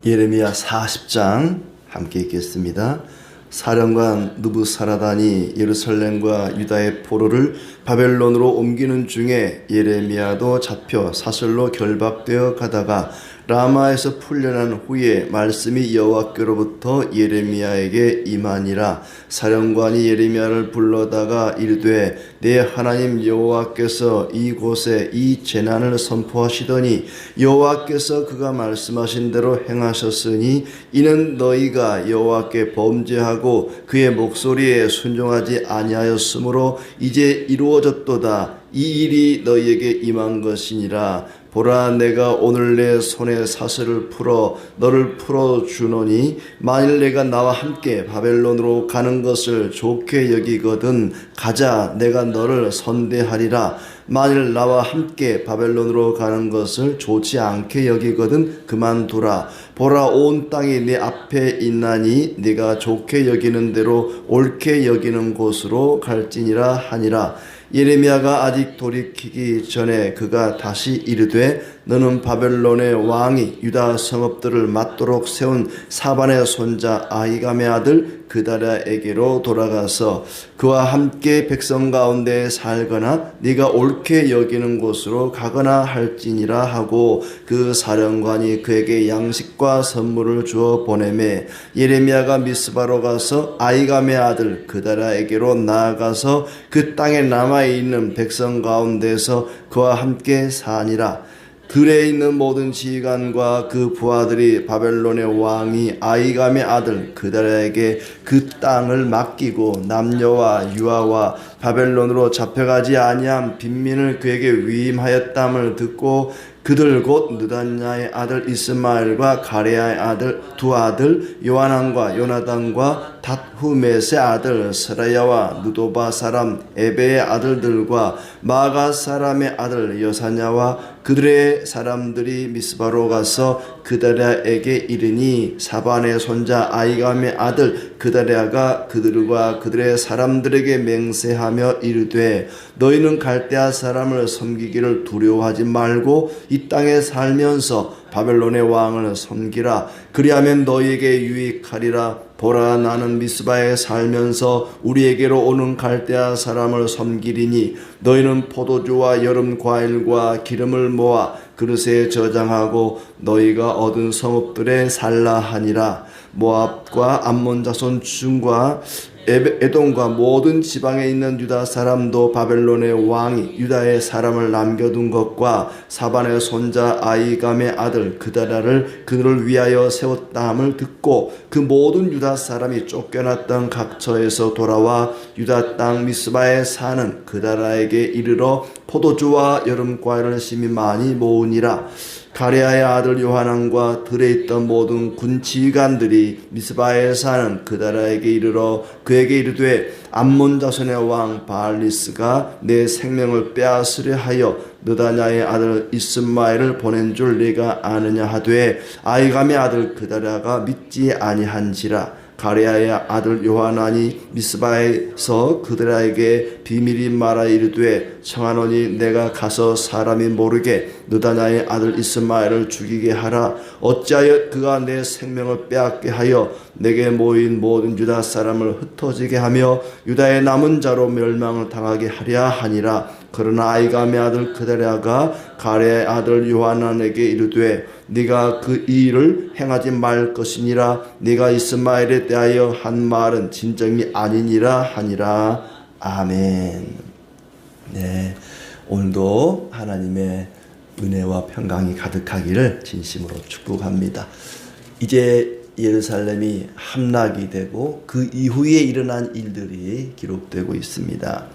예레미야 40장 함께 읽겠습니다. 사령관 느부사라단이 예루살렘과 유다의 포로를 바벨론으로 옮기는 중에 예레미야도 잡혀 사슬로 결박되어 가다가 라마에서 풀려난 후에 말씀이 여호와께로부터 예레미야에게 임하니라. 사령관이 예레미야를 불러다가 이르되 내 하나님 여호와께서 이곳에 이 재난을 선포하시더니 여호와께서 그가 말씀하신 대로 행하셨으니 이는 너희가 여호와께 범죄하고 그의 목소리에 순종하지 아니하였으므로 이제 이루어졌도다. 이 일이 너희에게 임한 것이니라. 보라, 내가 오늘 내 손에 사슬을 풀어 너를 풀어주노니 만일 내가 나와 함께 바벨론으로 가는 것을 좋게 여기거든 가자, 내가 너를 선대하리라. 만일 나와 함께 바벨론으로 가는 것을 좋지 않게 여기거든 그만두라. 보라, 온 땅이 네 앞에 있나니 네가 좋게 여기는 대로 옳게 여기는 곳으로 갈지니라 하니라. 예레미야가 아직 돌이키기 전에 그가 다시 이르되 너는 바벨론의 왕이 유다 성읍들을 맞도록 세운 사반의 손자 아히감의 아들 그다랴에게로 돌아가서 그와 함께 백성 가운데 살거나 네가 옳게 여기는 곳으로 가거나 할지니라 하고 그 사령관이 그에게 양식과 선물을 주어 보내매 예레미야가 미스바로 가서 아히감의 아들 그다랴에게로 나아가서 그 땅에 남아있는 백성 가운데서 그와 함께 사니라. 들에 있는 모든 지휘관과 그 부하들이 바벨론의 왕이 아히감의 아들 그다랴에게 그 땅을 맡기고 남녀와 유아와 바벨론으로 잡혀가지 아니한 빈민을 그에게 위임하였담을 듣고 그들 곧 느단야의 아들 이스마엘과 가레야의 아들 두 아들 요하난과 요나단과 닷후메스의 아들 스라야와 느도바 사람 에베의 아들들과 마가 사람의 아들 여사냐와 그들의 사람들이 미스바로 가서 그다랴에게 이르니 사반의 손자 아히감의 아들 그다랴가 그들과 그들의 사람들에게 맹세하며 이르되 너희는 갈대아 사람을 섬기기를 두려워하지 말고 이 땅에 살면서 바벨론의 왕을 섬기라. 그리하면 너희에게 유익하리라. 보라, 나는 미스바에 살면서 우리에게로 오는 갈대아 사람을 섬기리니 너희는 포도주와 여름 과일과 기름을 모아 그릇에 저장하고 너희가 얻은 성읍들에 살라 하니라. 모압과 암몬 자손 중과 에돔과 모든 지방에 있는 유다 사람도 바벨론의 왕이 유다의 사람을 남겨둔 것과 사반의 손자 아히감의 아들 그다랴를 그들을 위하여 세웠다 함을 듣고 그 모든 유다 사람이 쫓겨났던 각처에서 돌아와 유다 땅 미스바에 사는 그다랴에게 이르러 포도주와 여름 과일을 심히 많이 모으니라. 가레야의 아들 요하난과 들에 있던 모든 군 지휘관들이 미스바에 사는 그다랴에게 이르러 그에게 이르되 암몬 자손의 왕 바알리스가 내 생명을 빼앗으려 하여 느다냐의 아들 이스마엘을 보낸 줄 네가 아느냐 하되 아히감의 아들 그다랴가 믿지 아니한지라. 가레야의 아들 요하난이 미스바에서 그들에게 비밀이 말하 이르되 청하노니 내가 가서 사람이 모르게 느다냐의 아들 이스마엘을 죽이게 하라. 어찌하여 그가 내 생명을 빼앗게 하여 내게 모인 모든 유다 사람을 흩어지게 하며 유다의 남은 자로 멸망을 당하게 하랴 하니라. 그러나 아히감의 아들 그다랴가 가레야의 아들 요하난에게 이르되 네가 그 일을 행하지 말 것이니라. 네가 이스마엘에 대하여 한 말은 진정이 아니니라 하니라. 아멘. 네, 오늘도 하나님의 은혜와 평강이 가득하기를 진심으로 축복합니다. 이제 예루살렘이 함락이 되고 그 이후에 일어난 일들이 기록되고 있습니다.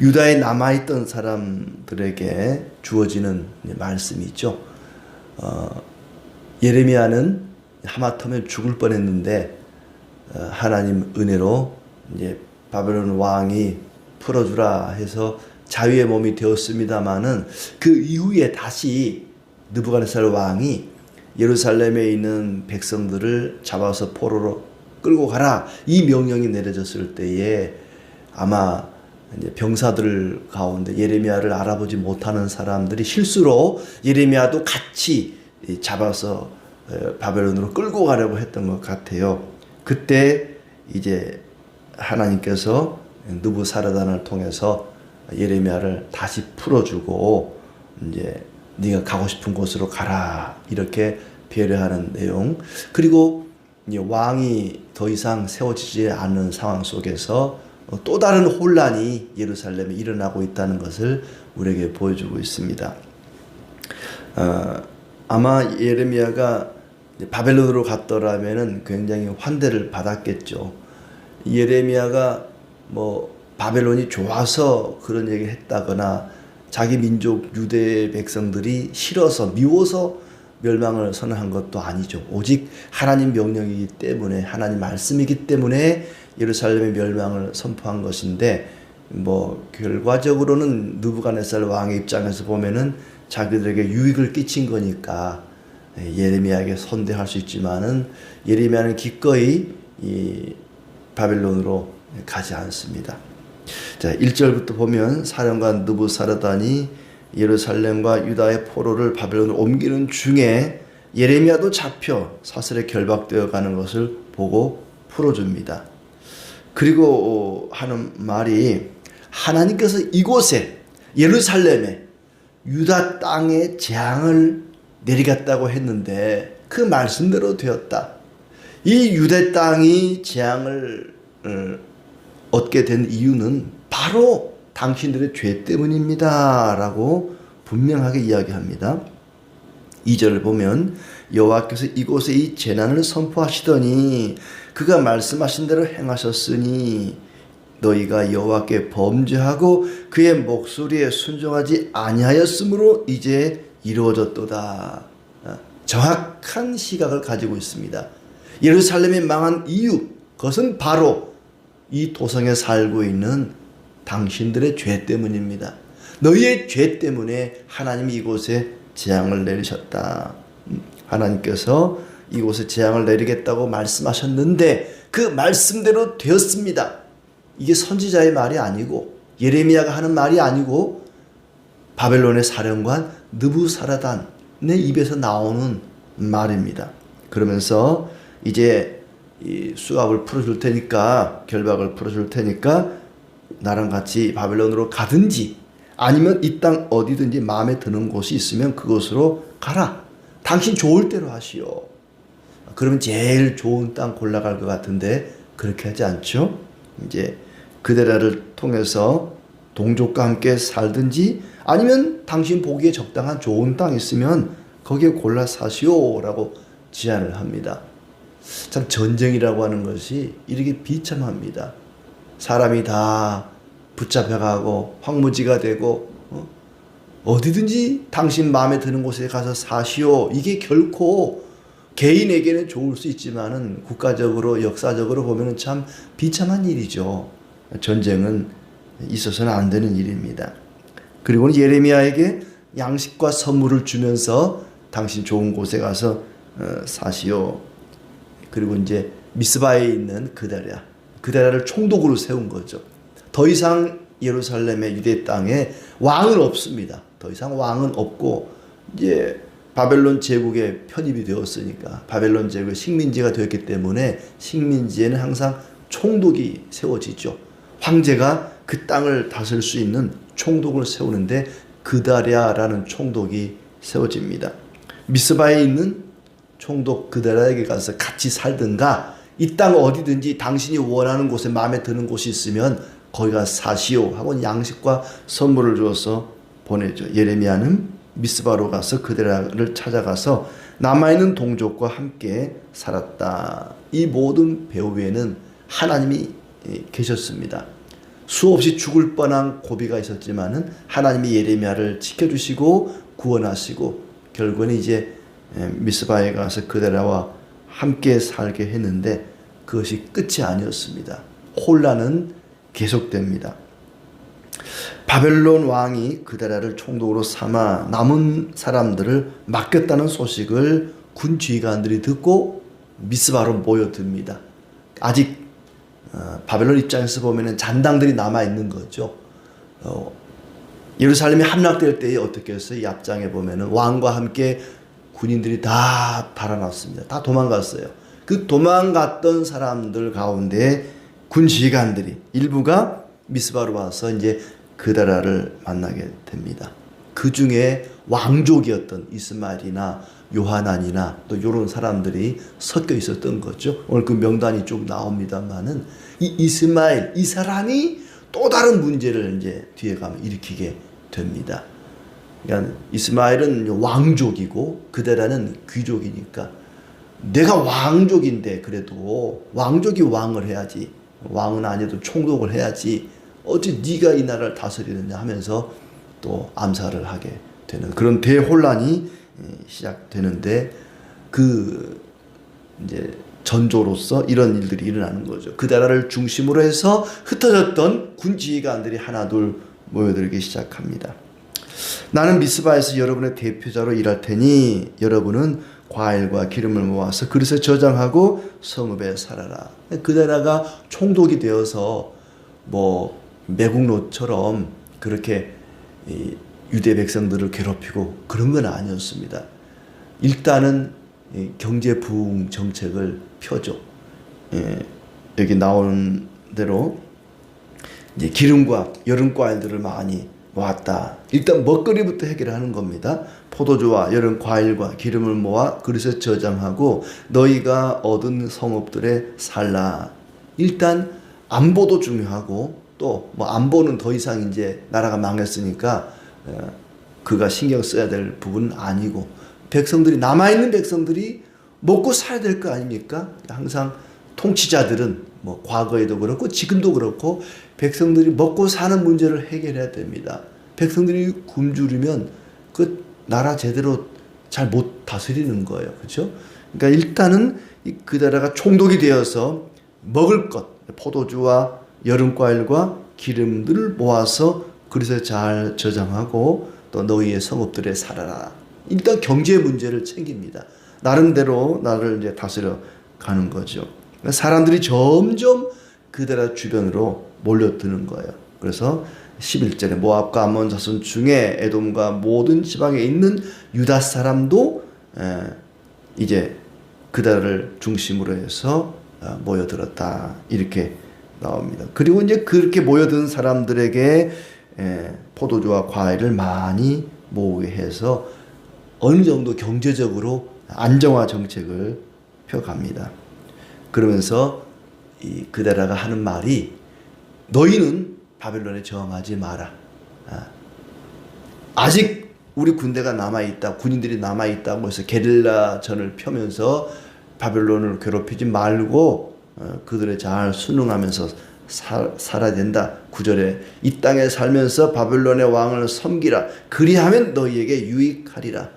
유다에 남아있던 사람들에게 주어지는 말씀이죠. 예레미야는 하마터면 죽을 뻔했는데 하나님 은혜로 이제 바벨론 왕이 풀어주라 해서 자유의 몸이 되었습니다마는 그 이후에 다시 느부갓네살 왕이 예루살렘에 있는 백성들을 잡아서 포로로 끌고 가라 이 명령이 내려졌을 때에 아마 이제 병사들 가운데 예레미야를 알아보지 못하는 사람들이 실수로 예레미야도 같이 잡아서 바벨론으로 끌고 가려고 했던 것 같아요. 그때 이제 하나님께서 느부사르단을 통해서 예레미야를 다시 풀어주고 이제 네가 가고 싶은 곳으로 가라 이렇게 배려하는 내용. 그리고 왕이 더 이상 세워지지 않는 상황 속에서 또 다른 혼란이 예루살렘에 일어나고 있다는 것을 우리에게 보여주고 있습니다. 아마 예레미야가 바벨론으로 갔더라면은 굉장히 환대를 받았겠죠. 예레미야가 뭐 바벨론이 좋아서 그런 얘기를 했다거나 자기 민족 유대 백성들이 싫어서 미워서 멸망을 선언한 것도 아니죠. 오직 하나님 명령이기 때문에, 하나님 말씀이기 때문에 예루살렘의 멸망을 선포한 것인데, 뭐 결과적으로는 느부갓네살 왕의 입장에서 보면은 자기들에게 유익을 끼친 거니까 예레미야에게 선대할 수 있지만은 예레미야는 기꺼이 이 바벨론으로 가지 않습니다. 자, 1절부터 보면 사령관 느부사르단이 예루살렘과 유다의 포로를 바벨론으로 옮기는 중에 예레미야도 잡혀 사슬에 결박되어 가는 것을 보고 풀어줍니다. 그리고 하는 말이 하나님께서 이곳에 예루살렘에 유다 땅에 재앙을 내리겠다고 했는데 그 말씀대로 되었다. 이 유대 땅이 재앙을 얻게 된 이유는 바로 당신들의 죄 때문입니다 라고 분명하게 이야기합니다. 2절을 보면 여호와께서 이곳에 이 재난을 선포하시더니 그가 말씀하신 대로 행하셨으니 너희가 여호와께 범죄하고 그의 목소리에 순종하지 아니하였으므로 이제 이루어졌도다. 정확한 시각을 가지고 있습니다. 예루살렘이 망한 이유, 그것은 바로 이 도성에 살고 있는 당신들의 죄 때문입니다. 너희의 죄 때문에 하나님이 이곳에 재앙을 내리셨다. 하나님께서 이곳에 재앙을 내리겠다고 말씀하셨는데 그 말씀대로 되었습니다. 이게 선지자의 말이 아니고 예레미야가 하는 말이 아니고 바벨론의 사령관 느부사르단의 입에서 나오는 말입니다. 그러면서 이제 이 수갑을 풀어줄 테니까, 결박을 풀어줄 테니까 나랑 같이 바벨론으로 가든지 아니면 이 땅 어디든지 마음에 드는 곳이 있으면 그곳으로 가라. 당신 좋을 대로 하시오. 그러면 제일 좋은 땅 골라갈 것 같은데 그렇게 하지 않죠. 이제 그데라를 통해서 동족과 함께 살든지 아니면 당신 보기에 적당한 좋은 땅 있으면 거기에 골라 사시오라고 제안을 합니다. 참 전쟁이라고 하는 것이 이렇게 비참합니다. 사람이 다 붙잡혀가고 황무지가 되고 어디든지 당신 마음에 드는 곳에 가서 사시오. 이게 결코 개인에게는 좋을 수 있지만은 국가적으로 역사적으로 보면은 참 비참한 일이죠. 전쟁은 있어서는 안 되는 일입니다. 그리고는 예레미야에게 양식과 선물을 주면서 당신 좋은 곳에 가서 사시오. 그리고 이제 미스바에 있는 그데라를 총독으로 세운 거죠. 더 이상 예루살렘의 유대 땅에 왕은 없습니다. 더 이상 왕은 없고 이제 바벨론 제국에 편입이 되었으니까 바벨론 제국의 식민지가 되었기 때문에 식민지에는 항상 총독이 세워지죠. 황제가 그 땅을 다스릴 수 있는 총독을 세우는데 그다랴라는 총독이 세워집니다. 미스바에 있는 총독 그데라에게 가서 같이 살든가 이 땅 어디든지 당신이 원하는 곳에 마음에 드는 곳이 있으면 거기 가서 사시오 하고 양식과 선물을 주어서 보내죠. 예레미야는 미스바로 가서 그데라를 찾아가서 남아있는 동족과 함께 살았다. 이 모든 배후 위에는 하나님이 계셨습니다. 수없이 죽을 뻔한 고비가 있었지만은 하나님이 예레미야를 지켜주시고 구원하시고 결국은 이제 미스바에 가서 그데라와 함께 살게 했는데 그것이 끝이 아니었습니다. 혼란은 계속됩니다. 바벨론 왕이 그데라를 총독으로 삼아 남은 사람들을 맡겼다는 소식을 군 지휘관들이 듣고 미스바로 모여듭니다. 아직 바벨론 입장에서 보면 잔당들이 남아있는 거죠. 예루살렘이 함락될 때에 어떻게 했어요? 이 앞장에 보면 왕과 함께 군인들이 다 달아났습니다. 다 도망갔어요. 그 도망갔던 사람들 가운데 군 지휘관들이 일부가 미스바로 와서 이제 그다라를 만나게 됩니다. 그 중에 왕족이었던 이스마엘이나 요하난이나 또 이런 사람들이 섞여 있었던 거죠. 오늘 그 명단이 쭉 나옵니다만은 이 이스마엘 이 사람이 또 다른 문제를 이제 뒤에 가면 일으키게 됩니다. 그러니까 이스마엘은 왕족이고 그다라는 귀족이니까 내가 왕족인데 그래도 왕족이 왕을 해야지 왕은 아니어도 총독을 해야지 어찌 네가 이 나라를 다스리느냐 하면서 또 암살을 하게 되는 그런 대혼란이 시작되는데 그 이제 전조로서 이런 일들이 일어나는 거죠. 그 나라를 중심으로 해서 흩어졌던 군 지휘관들이 하나둘 모여들기 시작합니다. 나는 미스바에서 여러분의 대표자로 일할 테니 여러분은 과일과 기름을 모아서 그릇에 저장하고 성읍에 살아라. 그 나라가 총독이 되어서 뭐 매국노처럼 그렇게 유대 백성들을 괴롭히고 그런 건 아니었습니다. 일단은 경제 부흥 정책을 펴죠. 여기 나오는 대로 이제 기름과 여름 과일들을 많이 모았다. 일단 먹거리부터 해결하는 겁니다. 포도주와 여름 과일과 기름을 모아 그릇에 저장하고 너희가 얻은 성읍들에 살라. 일단 안보도 중요하고 또 뭐 안보는 더 이상 이제 나라가 망했으니까 그가 신경 써야 될 부분은 아니고 백성들이 남아있는 백성들이 먹고 살아야 될 거 아닙니까? 항상 통치자들은 뭐 과거에도 그렇고 지금도 그렇고 백성들이 먹고 사는 문제를 해결해야 됩니다. 백성들이 굶주리면 그 나라 제대로 잘 못 다스리는 거예요. 그렇죠? 그러니까 일단은 그 나라가 총독이 되어서 먹을 것, 포도주와 여름과일과 기름들을 모아서 그릇에 잘 저장하고 또 너희의 성읍들에 살아라. 일단 경제 문제를 챙깁니다. 나름대로 나를 이제 다스려 가는 거죠. 사람들이 점점 그 나라 주변으로 몰려드는 거예요. 그래서 11절에 모압과 암몬 자손 중에 에돔과 모든 지방에 있는 유다 사람도 이제 그 나라를 중심으로 해서 모여들었다. 이렇게 나옵니다. 그리고 이제 그렇게 모여든 사람들에게 포도주와 과일을 많이 모으게 해서 어느 정도 경제적으로 안정화 정책을 펴갑니다. 그러면서 그 나라가 하는 말이 너희는 바벨론에 저항하지 마라. 아직 우리 군대가 남아있다. 군인들이 남아있다고 해서 게릴라전을 펴면서 바벨론을 괴롭히지 말고 그들에 잘 순응하면서 살아야 된다. 9절에 이 땅에 살면서 바벨론의 왕을 섬기라. 그리하면 너희에게 유익하리라.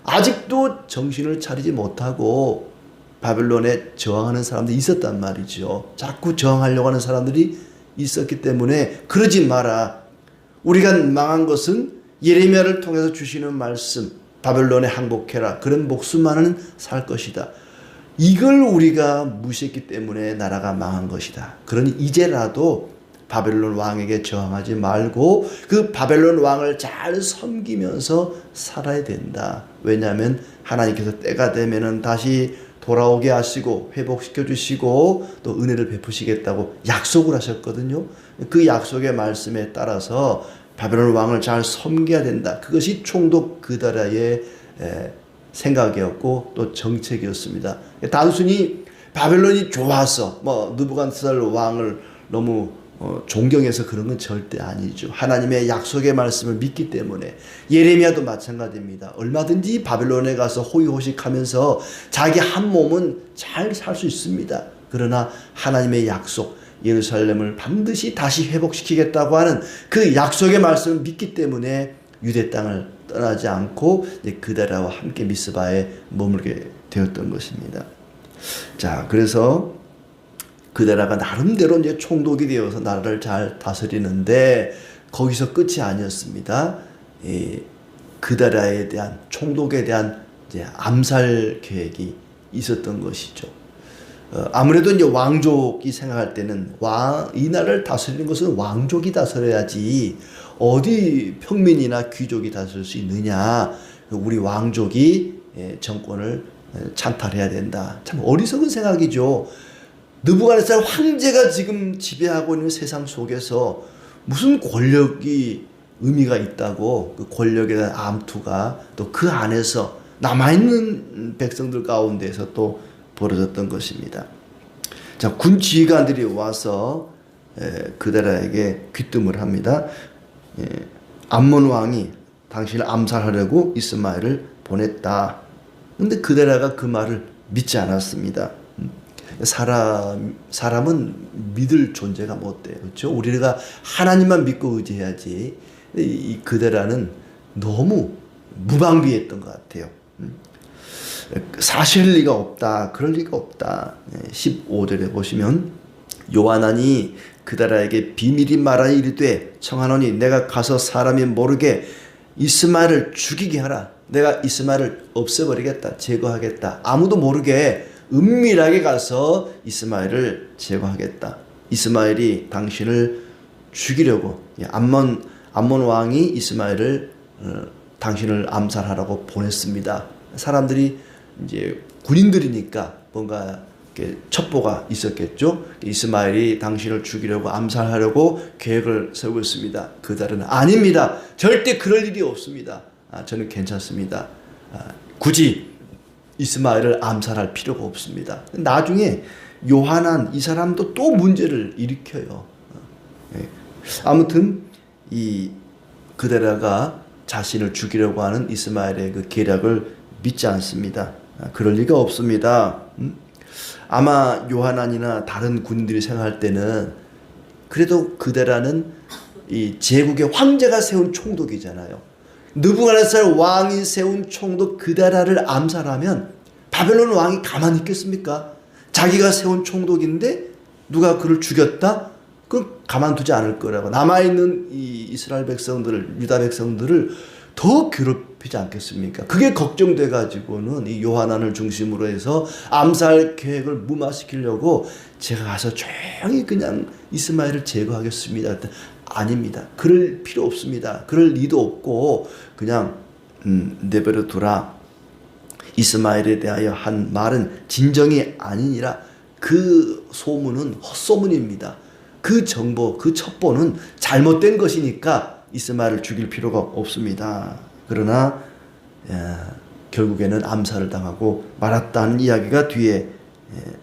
아직도 정신을 차리지 못하고 바벨론에 저항하는 사람들이 있었단 말이죠. 자꾸 저항하려고 하는 사람들이 있었기 때문에 그러지 마라. 우리가 망한 것은 예레미야를 통해서 주시는 말씀 바벨론에 항복해라. 그런 목숨만은 살 것이다. 이걸 우리가 무시했기 때문에 나라가 망한 것이다. 그러니 이제라도 바벨론 왕에게 저항하지 말고 그 바벨론 왕을 잘 섬기면서 살아야 된다. 왜냐하면 하나님께서 때가 되면은 다시 돌아오게 하시고 회복시켜 주시고 또 은혜를 베푸시겠다고 약속을 하셨거든요. 그 약속의 말씀에 따라서 바벨론 왕을 잘 섬겨야 된다. 그것이 총독 그다라의 생각이었고 또 정책이었습니다. 단순히 바벨론이 좋아서 느부갓네살 왕을 너무 존경해서 그런 건 절대 아니죠. 하나님의 약속의 말씀을 믿기 때문에 예레미야도 마찬가지입니다. 얼마든지 바벨론에 가서 호의호식하면서 자기 한 몸은 잘 살 수 있습니다. 그러나 하나님의 약속 예루살렘을 반드시 다시 회복시키겠다고 하는 그 약속의 말씀을 믿기 때문에 유대 땅을 떠나지 않고 그다라와 함께 미스바에 머물게 되었던 것입니다. 자, 그래서 그다라가 나름대로 이제 총독이 되어서 나라를 잘 다스리는데 거기서 끝이 아니었습니다. 그다라에 대한 총독에 대한 이제 암살 계획이 있었던 것이죠. 아무래도 이제 왕족이 생각할 때는 이 나라를 다스리는 것은 왕족이 다스려야지 어디 평민이나 귀족이 다스릴 수 있느냐. 우리 왕족이 정권을 찬탈해야 된다. 참 어리석은 생각이죠. 느부갓네살 황제가 지금 지배하고 있는 세상 속에서 무슨 권력이 의미가 있다고, 그 권력에 대한 암투가 또 그 안에서 남아있는 백성들 가운데서 또 벌어졌던 것입니다. 자, 군 지휘관들이 와서 그데라에게 귀뜸을 합니다. 암몬 왕이 당신을 암살하려고 이스마엘을 보냈다. 근데 그데라가 그 말을 믿지 않았습니다. 사람은 믿을 존재가 못 돼요. 그렇죠? 우리가 하나님만 믿고 의지해야지. 이 그데라는 너무 무방비했던 것 같아요. 사실 리가 없다. 그럴 리가 없다. 15절에 보시면 요하난이 그데라에게 비밀이 말하여 이르되 청하노니 내가 가서 사람이 모르게 이스마엘을 죽이게 하라. 내가 이스마엘을 없애버리겠다. 제거하겠다. 아무도 모르게 은밀하게 가서 이스마엘을 제거하겠다. 이스마엘이 당신을 죽이려고, 암몬 왕이 이스마엘을 당신을 암살하라고 보냈습니다. 사람들이 이제 군인들이니까 뭔가 첩보가 있었겠죠. 이스마엘이 당신을 죽이려고 암살하려고 계획을 세우고 있습니다. 그들은 아닙니다. 절대 그럴 일이 없습니다. 저는 괜찮습니다. 굳이 이스마엘을 암살할 필요가 없습니다. 나중에 요하난 이 사람도 또 문제를 일으켜요. 아무튼 이 그데라가 자신을 죽이려고 하는 이스마엘의 그 계략을 믿지 않습니다. 그럴 리가 없습니다. 아마 요하난이나 다른 군인들이 생각할 때는 그래도 그데라는 이 제국의 황제가 세운 총독이잖아요. 느부갓네살 왕이 세운 총독 그데라를 암살하면 바벨론 왕이 가만히 있겠습니까? 자기가 세운 총독인데 누가 그를 죽였다? 그럼 가만두지 않을 거라고. 남아있는 이 이스라엘 백성들을, 유다 백성들을 더 괴롭히지 않겠습니까? 그게 걱정돼 가지고는 이 요하난을 중심으로 해서 암살 계획을 무마시키려고 제가 가서 조용히 그냥 이스마엘을 제거하겠습니다. 아닙니다. 그럴 필요 없습니다. 그럴 리도 없고 그냥 내버려 두라. 이스마엘에 대하여 한 말은 진정이 아니니라. 그 소문은 헛소문입니다. 그 정보, 그 첩보는 잘못된 것이니까 이스마엘을 죽일 필요가 없습니다. 그러나 결국에는 암살을 당하고 말았다는 이야기가 뒤에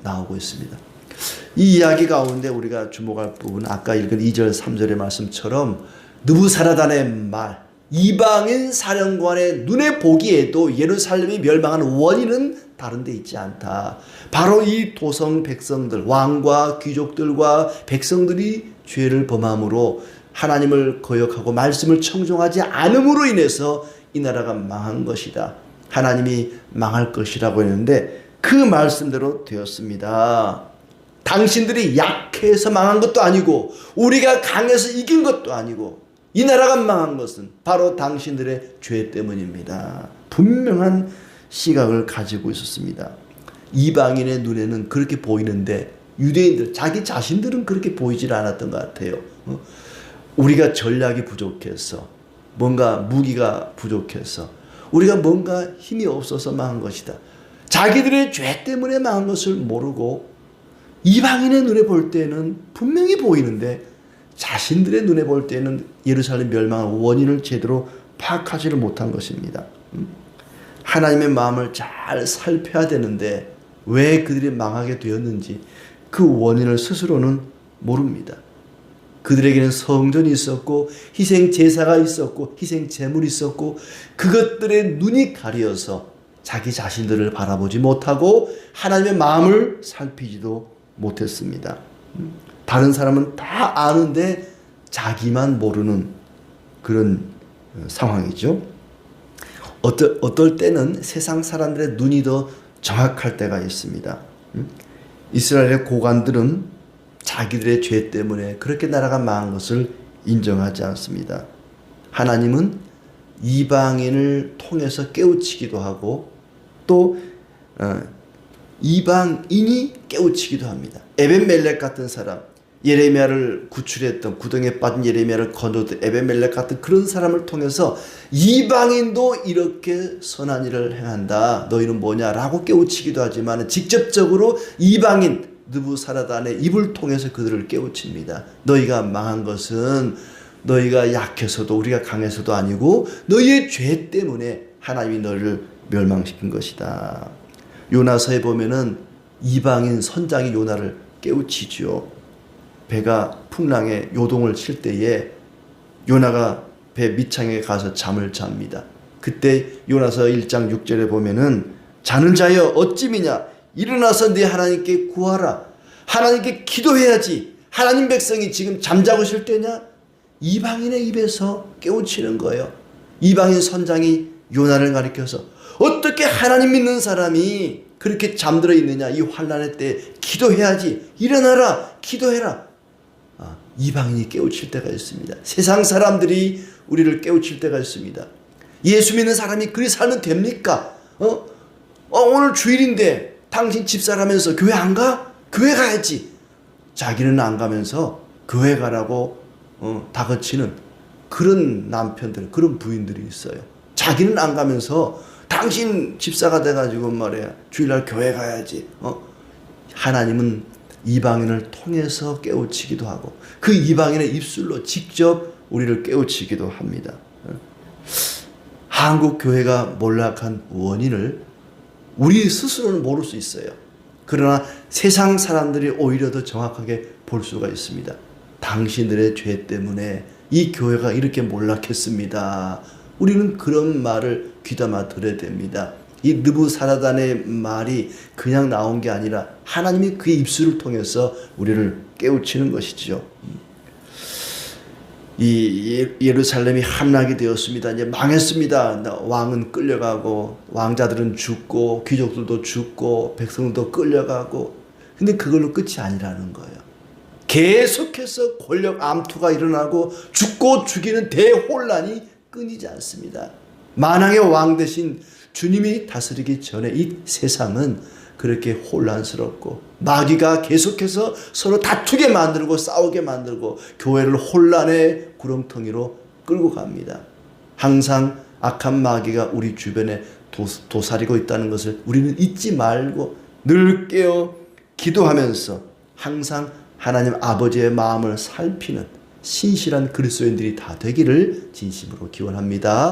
나오고 있습니다. 이 이야기 가운데 우리가 주목할 부분은 아까 읽은 2절 3절의 말씀처럼 느부사라단의 말, 이방인 사령관의 눈에 보기에도 예루살렘이 멸망한 원인은 다른 데 있지 않다. 바로 이 도성 백성들, 왕과 귀족들과 백성들이 죄를 범함으로 하나님을 거역하고 말씀을 청종하지 않음으로 인해서 이 나라가 망한 것이다. 하나님이 망할 것이라고 했는데 그 말씀대로 되었습니다. 당신들이 약해서 망한 것도 아니고 우리가 강해서 이긴 것도 아니고 이 나라가 망한 것은 바로 당신들의 죄 때문입니다. 분명한 시각을 가지고 있었습니다. 이방인의 눈에는 그렇게 보이는데 유대인들, 자기 자신들은 그렇게 보이질 않았던 것 같아요. 우리가 전략이 부족해서, 뭔가 무기가 부족해서, 우리가 뭔가 힘이 없어서 망한 것이다. 자기들의 죄 때문에 망한 것을 모르고 이방인의 눈에 볼 때는 분명히 보이는데 자신들의 눈에 볼 때는 예루살렘 멸망한 원인을 제대로 파악하지를 못한 것입니다. 하나님의 마음을 잘 살펴야 되는데 왜 그들이 망하게 되었는지 그 원인을 스스로는 모릅니다. 그들에게는 성전이 있었고 희생 제사가 있었고 희생 제물이 있었고 그것들의 눈이 가려서 자기 자신들을 바라보지 못하고 하나님의 마음을 살피지도 못했습니다. 다른 사람은 다 아는데 자기만 모르는 그런 상황이죠. 어떨 때는 세상 사람들의 눈이 더 정확할 때가 있습니다. 이스라엘의 고관들은 자기들의 죄 때문에 그렇게 나라가 망한 것을 인정하지 않습니다. 하나님은 이방인을 통해서 깨우치기도 하고 또 이방인이 깨우치기도 합니다. 에벤멜렉 같은 사람, 예레미야를 구출했던, 구덩이에 빠진 예레미야를 건졌던 에베멜렉 같은 그런 사람을 통해서 이방인도 이렇게 선한 일을 행한다, 너희는 뭐냐라고 깨우치기도 하지만 직접적으로 이방인 느부사라단의 입을 통해서 그들을 깨우칩니다. 너희가 망한 것은 너희가 약해서도 우리가 강해서도 아니고 너희의 죄 때문에 하나님이 너희를 멸망시킨 것이다. 요나서에 보면은 이방인 선장이 요나를 깨우치죠. 배가 풍랑에 요동을 칠 때에 요나가 배 밑창에 가서 잠을 잡니다. 그때 요나서 1장 6절에 보면은 자는 자여 어찌미냐, 일어나서 네 하나님께 구하라. 하나님께 기도해야지. 하나님 백성이 지금 잠자고 있을 때냐? 이방인의 입에서 깨우치는 거예요. 이방인 선장이 요나를 가리켜서 어떻게 하나님 믿는 사람이 그렇게 잠들어 있느냐, 이 환난의 때 기도해야지, 일어나라, 기도해라. 이방인이 깨우칠 때가 있습니다. 세상 사람들이 우리를 깨우칠 때가 있습니다. 예수 믿는 사람이 그리 살면 됩니까? 오늘 주일인데 당신 집사라면서 교회 안 가? 교회 가야지. 자기는 안 가면서 교회 가라고 다그치는 그런 남편들, 그런 부인들이 있어요. 자기는 안 가면서 당신 집사가 돼가지고 말이야 주일날 교회 가야지. 하나님은 이방인을 통해서 깨우치기도 하고 그 이방인의 입술로 직접 우리를 깨우치기도 합니다. 한국 교회가 몰락한 원인을 우리 스스로는 모를 수 있어요. 그러나 세상 사람들이 오히려 더 정확하게 볼 수가 있습니다. 당신들의 죄 때문에 이 교회가 이렇게 몰락했습니다. 우리는 그런 말을 귀담아 들어야 됩니다. 이 느부사라단의 말이 그냥 나온 게 아니라 하나님이 그의 입술을 통해서 우리를 깨우치는 것이죠. 이 예루살렘이 함락이 되었습니다. 이제 망했습니다. 왕은 끌려가고 왕자들은 죽고 귀족들도 죽고 백성도 끌려가고, 근데 그걸로 끝이 아니라는 거예요. 계속해서 권력 암투가 일어나고 죽고 죽이는 대혼란이 끊이지 않습니다. 만왕의 왕 대신 주님이 다스리기 전에 이 세상은 그렇게 혼란스럽고 마귀가 계속해서 서로 다투게 만들고 싸우게 만들고 교회를 혼란의 구렁텅이로 끌고 갑니다. 항상 악한 마귀가 우리 주변에 도사리고 있다는 것을 우리는 잊지 말고 늘 깨어 기도하면서 항상 하나님 아버지의 마음을 살피는 신실한 그리스도인들이 다 되기를 진심으로 기원합니다.